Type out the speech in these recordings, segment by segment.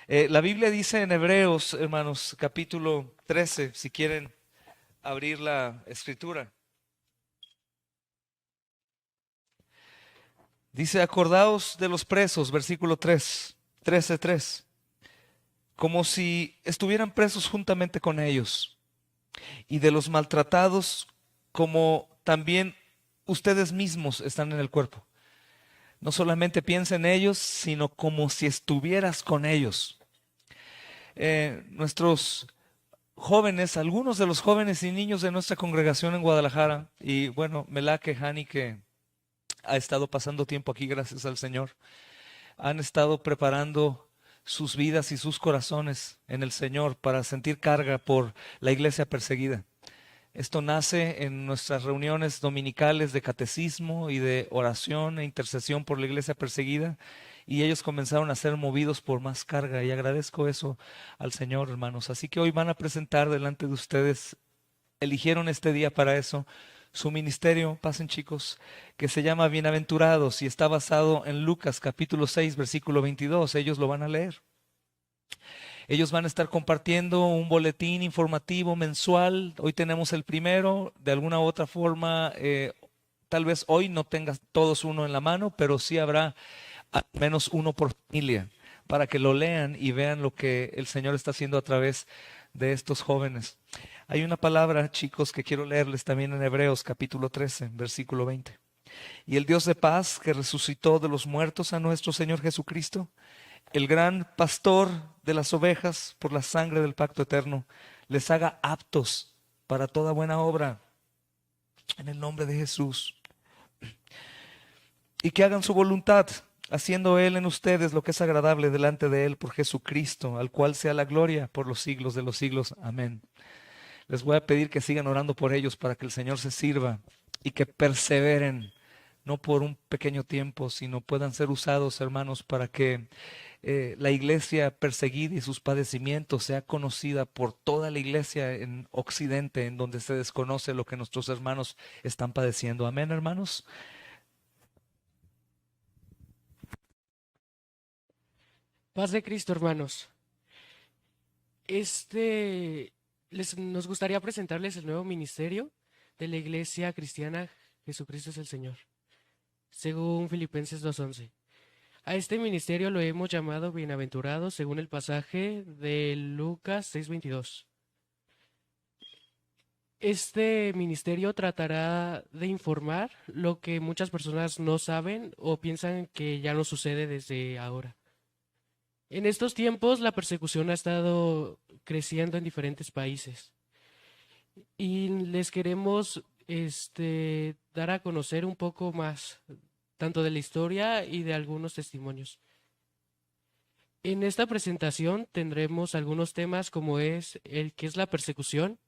La Biblia dice en Hebreos, hermanos, capítulo 13, si quieren abrir la escritura. Dice, acordaos de los presos, versículo 3, 13:3, como si estuvieran presos juntamente con ellos, y de los maltratados como también ustedes mismos están en el cuerpo. No solamente piensa en ellos, sino como si estuvieras con ellos. Nuestros jóvenes, algunos de los jóvenes y niños de nuestra congregación en Guadalajara, y bueno, Melake, Hani, que ha estado pasando tiempo aquí, gracias al Señor, han estado preparando sus vidas y sus corazones en el Señor para sentir carga por la iglesia perseguida. Esto nace en nuestras reuniones dominicales de catecismo y de oración e intercesión por la iglesia perseguida, y ellos comenzaron a ser movidos por más carga, y agradezco eso al Señor, hermanos. Así que hoy van a presentar delante de ustedes, eligieron este día para eso, su ministerio, pasen chicos, que se llama Bienaventurados y está basado en Lucas capítulo 6 versículo 22. Ellos lo van a leer. Ellos van a estar compartiendo un boletín informativo mensual. Hoy tenemos el primero. De alguna u otra forma, tal vez hoy no tengas todos uno en la mano, pero sí habrá al menos uno por familia para que lo lean y vean lo que el Señor está haciendo a través de estos jóvenes. Hay una palabra, chicos, que quiero leerles también en Hebreos capítulo 13, versículo 20. Y el Dios de paz que resucitó de los muertos a nuestro Señor Jesucristo, el gran pastor de las ovejas por la sangre del pacto eterno, les haga aptos para toda buena obra en el nombre de Jesús, y que hagan su voluntad, haciendo Él en ustedes lo que es agradable delante de Él por Jesucristo, al cual sea la gloria por los siglos de los siglos. Amén. Les voy a pedir que sigan orando por ellos para que el Señor se sirva y que perseveren, no por un pequeño tiempo, sino puedan ser usados, hermanos, para que la iglesia perseguida y sus padecimientos sea conocida por toda la iglesia en Occidente, en donde se desconoce lo que nuestros hermanos están padeciendo. Amén, hermanos. Paz de Cristo, hermanos. Nos gustaría presentarles el nuevo ministerio de la Iglesia Cristiana Jesucristo es el Señor, según Filipenses 2:11. A este ministerio lo hemos llamado bienaventurado según el pasaje de Lucas 6:22. Este ministerio tratará de informar lo que muchas personas no saben o piensan que ya no sucede desde ahora. En estos tiempos la persecución ha estado creciendo en diferentes países y les queremos dar a conocer un poco más, tanto de la historia y de algunos testimonios. En esta presentación tendremos algunos temas como es el qué es la persecución,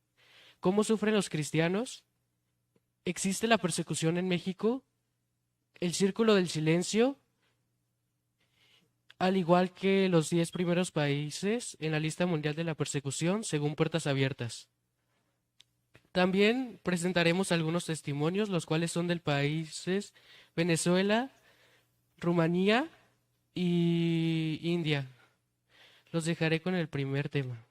cómo sufren los cristianos, existe la persecución en México, el círculo del silencio, al igual que los 10 primeros países en la lista mundial de la persecución según Puertas Abiertas. También presentaremos algunos testimonios, los cuales son del países Venezuela, Rumanía y India. Los dejaré con el primer tema.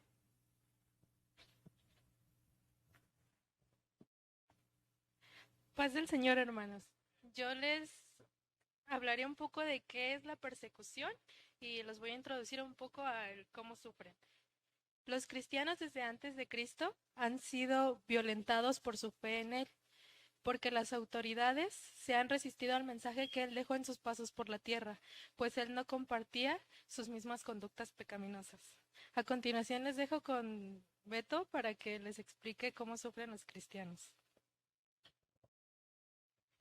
Paz del Señor, hermanos. Yo les hablaré un poco de qué es la persecución y los voy a introducir un poco a cómo sufren. Los cristianos desde antes de Cristo han sido violentados por su fe en Él, porque las autoridades se han resistido al mensaje que Él dejó en sus pasos por la tierra, pues Él no compartía sus mismas conductas pecaminosas. A continuación les dejo con Beto para que les explique cómo sufren los cristianos.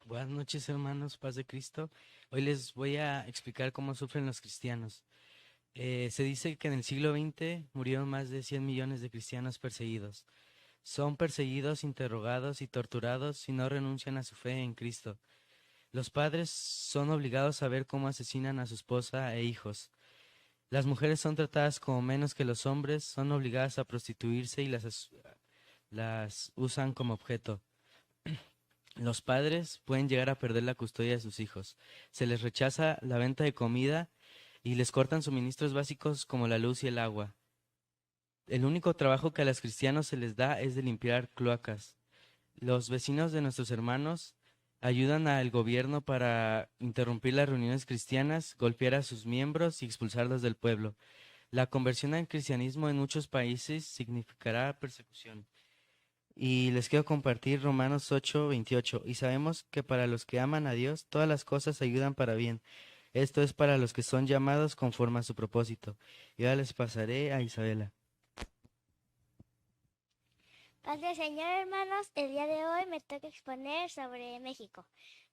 Buenas noches, hermanos, paz de Cristo. Hoy les voy a explicar cómo sufren los cristianos. Se dice que en el siglo XX murieron más de 100 millones de cristianos perseguidos. Son perseguidos, interrogados y torturados si no renuncian a su fe en Cristo. Los padres son obligados a ver cómo asesinan a su esposa e hijos. Las mujeres son tratadas como menos que los hombres, son obligadas a prostituirse y las usan como objeto. Los padres pueden llegar a perder la custodia de sus hijos. Se les rechaza la venta de comida y les cortan suministros básicos como la luz y el agua. El único trabajo que a los cristianos se les da es de limpiar cloacas. Los vecinos de nuestros hermanos ayudan al gobierno para interrumpir las reuniones cristianas, golpear a sus miembros y expulsarlos del pueblo. La conversión al cristianismo en muchos países significará persecución. Y les quiero compartir Romanos 8:28. Y sabemos que para los que aman a Dios, todas las cosas ayudan para bien. Esto es para los que son llamados conforme a su propósito. Y ahora les pasaré a Isabela. Paz del Señor, hermanos. El día de hoy me toca exponer sobre México.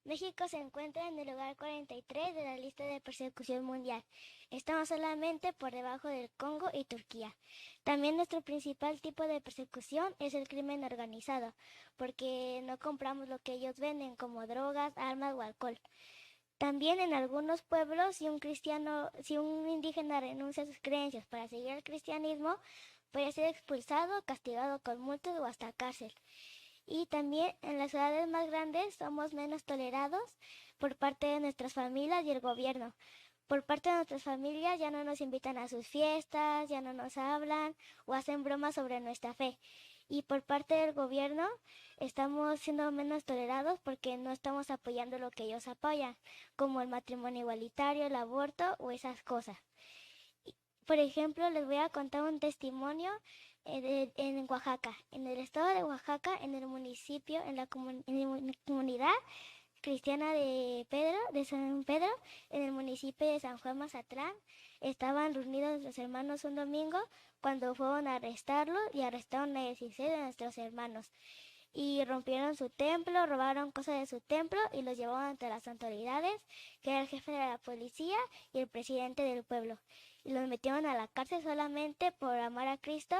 México se encuentra en el lugar 43 de la lista de persecución mundial. Estamos solamente por debajo del Congo y Turquía. También nuestro principal tipo de persecución es el crimen organizado, porque no compramos lo que ellos venden, como drogas, armas o alcohol. También en algunos pueblos, si un indígena renuncia a sus creencias para seguir el cristianismo, puede ser expulsado, castigado con multas o hasta cárcel. Y también en las ciudades más grandes somos menos tolerados por parte de nuestras familias y el gobierno. Por parte de nuestras familias ya no nos invitan a sus fiestas, ya no nos hablan o hacen bromas sobre nuestra fe. Y por parte del gobierno estamos siendo menos tolerados porque no estamos apoyando lo que ellos apoyan, como el matrimonio igualitario, el aborto o esas cosas. Por ejemplo, les voy a contar un testimonio en Oaxaca, en el estado de Oaxaca, en el municipio, en la comunidad cristiana de San Pedro, en el municipio de San Juan Mazatlán. Estaban reunidos los hermanos un domingo cuando fueron a arrestarlo y arrestaron a 16 de nuestros hermanos. Y rompieron su templo, robaron cosas de su templo y los llevaron ante las autoridades, que era el jefe de la policía y el presidente del pueblo. Y los metieron a la cárcel solamente por amar a Cristo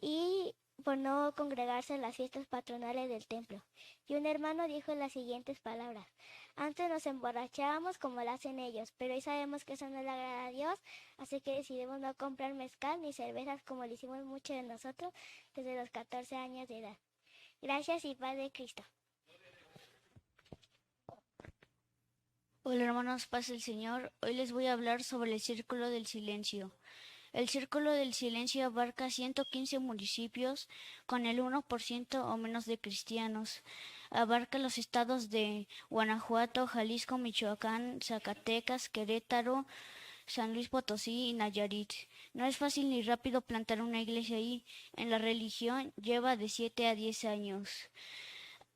y por no congregarse en las fiestas patronales del templo. Y un hermano dijo las siguientes palabras: antes nos emborrachábamos como lo hacen ellos, pero hoy sabemos que eso no le agrada a Dios, así que decidimos no comprar mezcal ni cervezas como lo hicimos muchos de nosotros desde los 14 años de edad. Gracias y paz de Cristo. Hola hermanos, paz del Señor. Hoy les voy a hablar sobre el Círculo del Silencio. El Círculo del Silencio abarca 115 municipios con el 1% o menos de cristianos. Abarca los estados de Guanajuato, Jalisco, Michoacán, Zacatecas, Querétaro, San Luis Potosí y Nayarit. No es fácil ni rápido plantar una iglesia ahí. En la religión lleva de 7 a 10 años.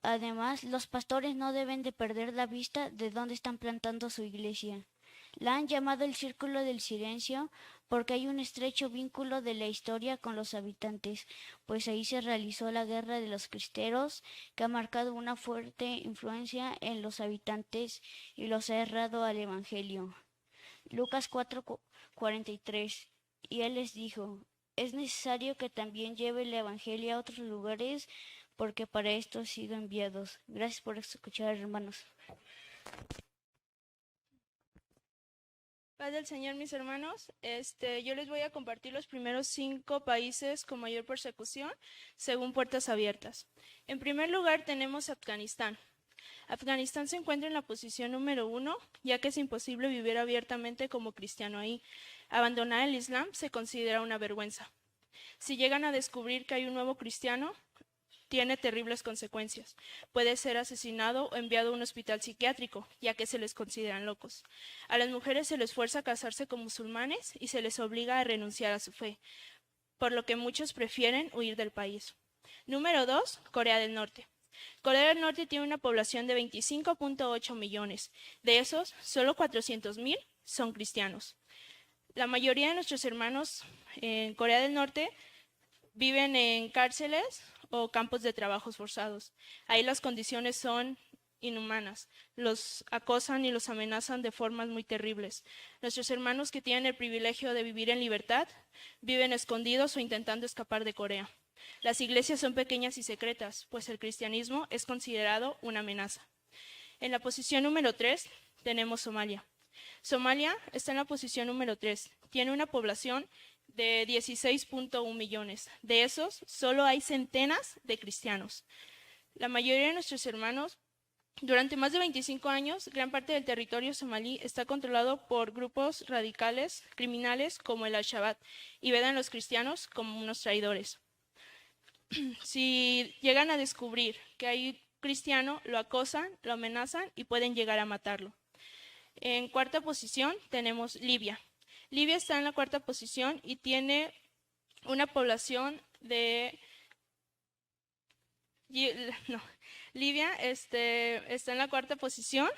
Además, los pastores no deben de perder la vista de dónde están plantando su iglesia. La han llamado el Círculo del Silencio porque hay un estrecho vínculo de la historia con los habitantes, pues ahí se realizó la Guerra de los Cristeros, que ha marcado una fuerte influencia en los habitantes y los ha errado al Evangelio. Lucas 4:43. Y él les dijo: es necesario que también lleve el Evangelio a otros lugares, porque para esto han sido enviados. Gracias por escuchar, hermanos. Paz del Señor, mis hermanos. Yo les voy a compartir los primeros 5 países con mayor persecución según Puertas Abiertas. En primer lugar tenemos Afganistán. Afganistán se encuentra en la posición número 1, ya que es imposible vivir abiertamente como cristiano ahí. Abandonar el Islam se considera una vergüenza. Si llegan a descubrir que hay un nuevo cristiano, tiene terribles consecuencias. Puede ser asesinado o enviado a un hospital psiquiátrico, ya que se les consideran locos. A las mujeres se les fuerza a casarse con musulmanes y se les obliga a renunciar a su fe, por lo que muchos prefieren huir del país. Número 2, Corea del Norte. Corea del Norte tiene una población de 25.8 millones. De esos, solo 400,000 son cristianos. La mayoría de nuestros hermanos en Corea del Norte viven en cárceles o campos de trabajos forzados. Ahí las condiciones son inhumanas. Los acosan y los amenazan de formas muy terribles. Nuestros hermanos que tienen el privilegio de vivir en libertad viven escondidos o intentando escapar de Corea. Las iglesias son pequeñas y secretas, pues el cristianismo es considerado una amenaza. En la posición número 3 tenemos Somalia. Somalia está en la posición número 3. Tiene una población de 16.1 millones. De esos, solo hay centenas de cristianos. La mayoría de nuestros hermanos Durante más de 25 años, gran parte del territorio somalí está controlado por grupos radicales, criminales como el Al-Shabaab, y ven a los cristianos como unos traidores. Si llegan a descubrir que hay cristiano, lo acosan, lo amenazan y pueden llegar a matarlo. En cuarta posición tenemos Libia. Libia está en la cuarta posición y tiene una población de... No, Libia está en la cuarta posición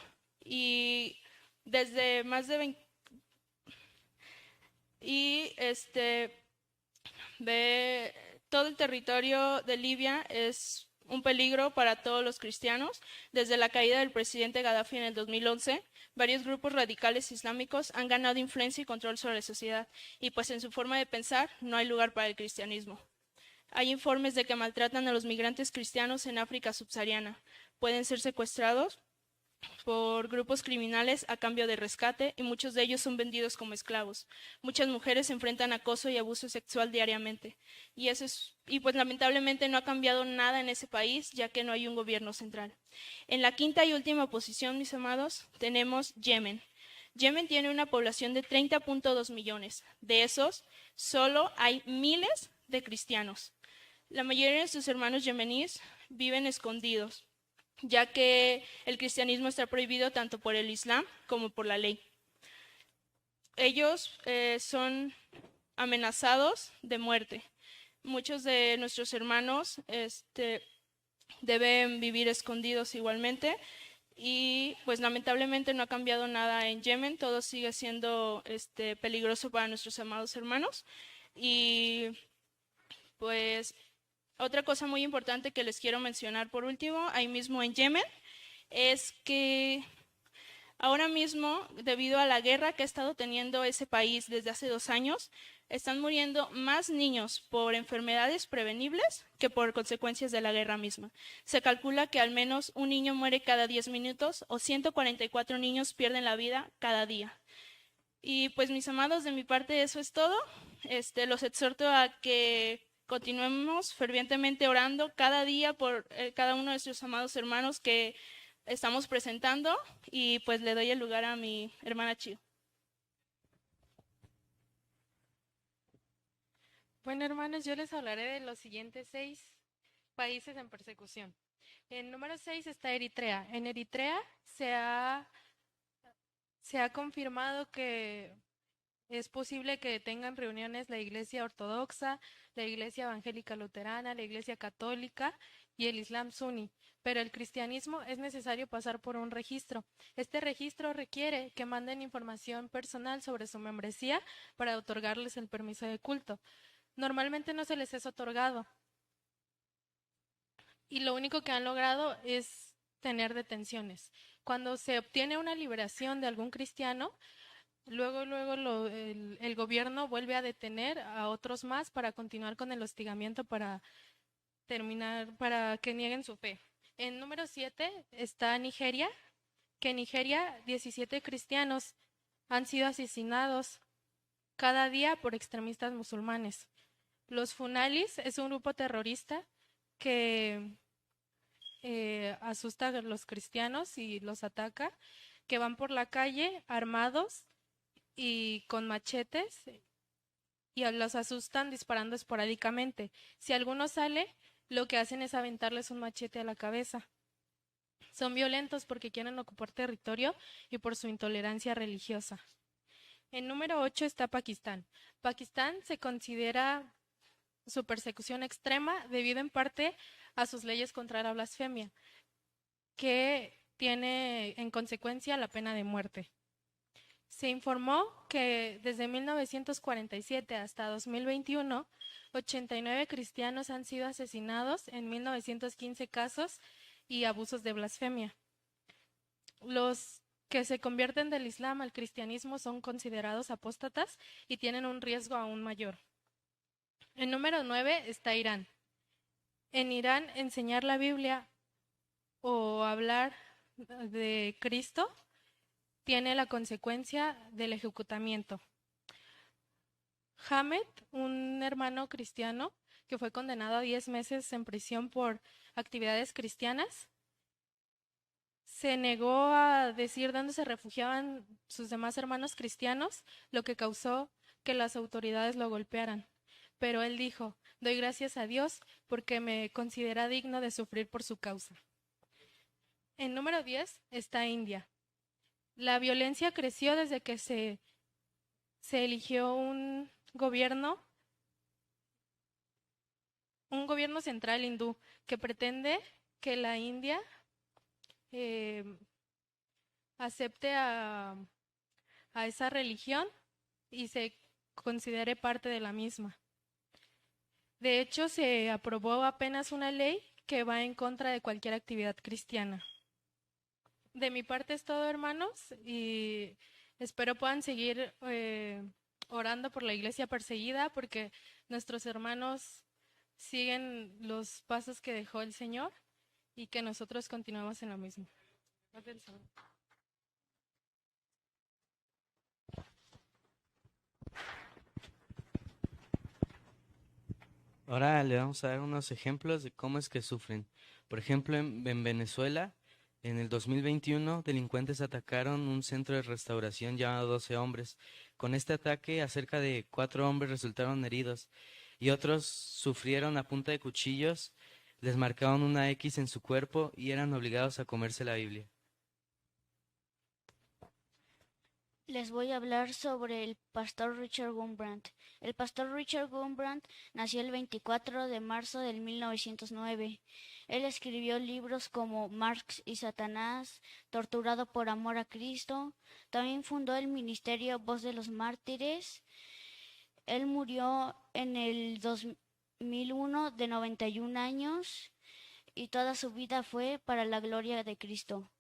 y desde más de 20... Y todo el territorio de Libia es un peligro para todos los cristianos. Desde la caída del presidente Gaddafi en el 2011, varios grupos radicales islámicos han ganado influencia y control sobre la sociedad, y pues en su forma de pensar no hay lugar para el cristianismo. Hay informes de que maltratan a los migrantes cristianos en África subsahariana. Pueden ser secuestrados por grupos criminales a cambio de rescate y muchos de ellos son vendidos como esclavos. Muchas mujeres enfrentan acoso y abuso sexual diariamente. Y pues lamentablemente no ha cambiado nada en ese país, ya que no hay un gobierno central. En la quinta y última posición, mis amados, tenemos Yemen. Yemen tiene una población de 30.2 millones. De esos, solo hay miles de cristianos. La mayoría de sus hermanos yemeníes viven escondidos, ya que el cristianismo está prohibido tanto por el Islam como por la ley. Ellos son amenazados de muerte. Muchos de nuestros hermanos deben vivir escondidos igualmente, y pues lamentablemente no ha cambiado nada en Yemen. Todo sigue siendo peligroso para nuestros amados hermanos. Y pues otra cosa muy importante que les quiero mencionar por último, ahí mismo en Yemen, es que ahora mismo, debido a la guerra que ha estado teniendo ese país desde hace 2 años, están muriendo más niños por enfermedades prevenibles que por consecuencias de la guerra misma. Se calcula que al menos un niño muere cada 10 minutos o 144 niños pierden la vida cada día. Y pues mis amados, de mi parte eso es todo. Los exhorto a que continuemos fervientemente orando cada día por cada uno de nuestros amados hermanos que estamos presentando, y pues le doy el lugar a mi hermana Chio. Bueno, hermanos, yo les hablaré de los siguientes 6 países en persecución. En número 6 está Eritrea. En Eritrea se ha confirmado que es posible que tengan reuniones la Iglesia Ortodoxa, la Iglesia Evangélica Luterana, la Iglesia Católica y el Islam Suní, pero el cristianismo es necesario pasar por un registro. Este registro requiere que manden información personal sobre su membresía para otorgarles el permiso de culto. Normalmente no se les es otorgado, y lo único que han logrado es tener detenciones. Cuando se obtiene una liberación de algún cristiano, luego el gobierno vuelve a detener a otros más para continuar con el hostigamiento para que nieguen su fe. En número 7 está Nigeria, que en Nigeria 17 cristianos han sido asesinados cada día por extremistas musulmanes. Los Funalis es un grupo terrorista que asusta a los cristianos y los ataca, que van por la calle armados y con machetes y los asustan disparando esporádicamente. Si alguno sale, lo que hacen es aventarles un machete a la cabeza. Son violentos porque quieren ocupar territorio y por su intolerancia religiosa. En número 8 está Pakistán. Pakistán se considera su persecución extrema debido en parte a sus leyes contra la blasfemia, que tiene en consecuencia la pena de muerte. Se informó que desde 1947 hasta 2021, 89 cristianos han sido asesinados en 1915 casos y abusos de blasfemia. Los que se convierten del Islam al cristianismo son considerados apóstatas y tienen un riesgo aún mayor. En número 9 está Irán. En Irán, enseñar la Biblia o hablar de Cristo tiene la consecuencia del ejecutamiento. Hamed, un hermano cristiano que fue condenado a 10 meses en prisión por actividades cristianas, se negó a decir dónde se refugiaban sus demás hermanos cristianos, lo que causó que las autoridades lo golpearan. Pero él dijo, doy gracias a Dios porque me considera digno de sufrir por su causa. En número 10 está India. La violencia creció desde que se eligió un gobierno central hindú que pretende que la India acepte a esa religión y se considere parte de la misma. De hecho, se aprobó apenas una ley que va en contra de cualquier actividad cristiana. De mi parte es todo, hermanos, y espero puedan seguir orando por la iglesia perseguida, porque nuestros hermanos siguen los pasos que dejó el Señor y que nosotros continuemos en lo mismo. Ahora le vamos a dar unos ejemplos de cómo es que sufren. Por ejemplo, en Venezuela, en el 2021, delincuentes atacaron un centro de restauración llamado 12 hombres. Con este ataque, cerca de 4 hombres resultaron heridos y otros sufrieron a punta de cuchillos, les marcaron una X en su cuerpo y eran obligados a comerse la Biblia. Les voy a hablar sobre el pastor Richard Wurmbrand. El pastor Richard Wurmbrand nació el 24 de marzo del 1909. Él escribió libros como Marx y Satanás, Torturado por amor a Cristo. También fundó el ministerio Voz de los Mártires. Él murió en el 2001 de 91 años y toda su vida fue para la gloria de Cristo.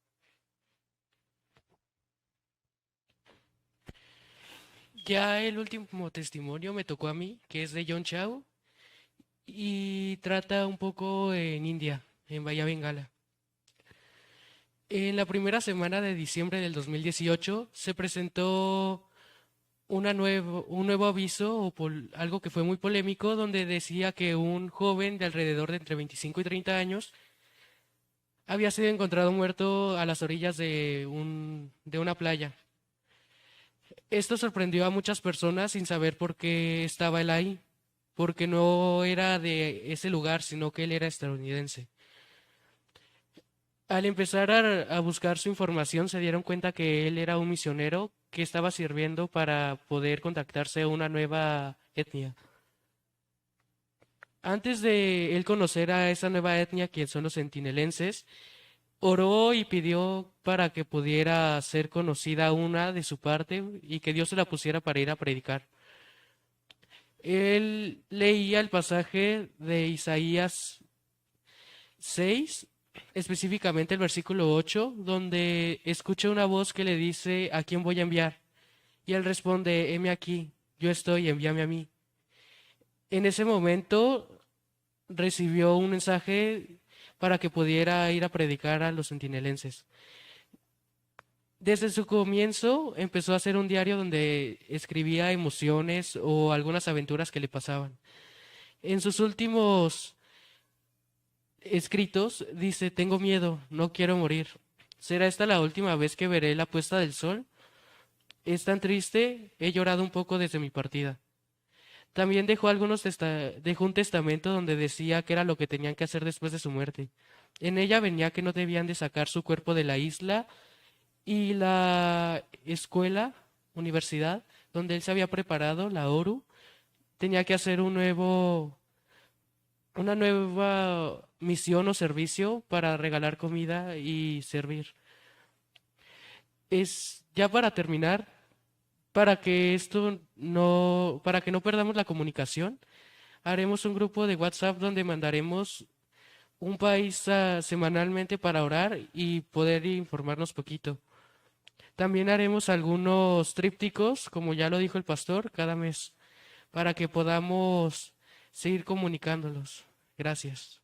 Ya el último testimonio me tocó a mí, que es de John Chau, y trata un poco en India, en Bahía Bengala. En la primera semana de diciembre del 2018 se presentó un nuevo aviso, o algo que fue muy polémico, donde decía que un joven de alrededor de entre 25 y 30 años había sido encontrado muerto a las orillas de una playa. Esto sorprendió a muchas personas sin saber por qué estaba él ahí, porque no era de ese lugar, sino que él era estadounidense. Al empezar a buscar su información, se dieron cuenta que él era un misionero que estaba sirviendo para poder contactarse a una nueva etnia. Antes de él conocer a esa nueva etnia, que son los centinelenses, oró y pidió para que pudiera ser conocida una de su parte y que Dios se la pusiera para ir a predicar. Él leía el pasaje de Isaías 6, específicamente el versículo 8, donde escucha una voz que le dice: ¿a quién voy a enviar? Y él responde: heme aquí, yo estoy, envíame a mí. En ese momento recibió un mensaje para que pudiera ir a predicar a los centinelenses. Desde su comienzo empezó a hacer un diario donde escribía emociones o algunas aventuras que le pasaban. En sus últimos escritos dice: tengo miedo, no quiero morir. ¿Será esta la última vez que veré la puesta del sol? Es tan triste, he llorado un poco desde mi partida. También dejó un testamento donde decía que era lo que tenían que hacer después de su muerte. En ella venía que no debían de sacar su cuerpo de la isla, y la escuela, universidad, donde él se había preparado, la ORU, tenía que hacer una nueva misión o servicio para regalar comida y servir. Ya para terminar, para que no perdamos la comunicación, haremos un grupo de WhatsApp donde mandaremos un país semanalmente para orar y poder informarnos poquito. También haremos algunos trípticos, como ya lo dijo el pastor, cada mes, para que podamos seguir comunicándolos. Gracias.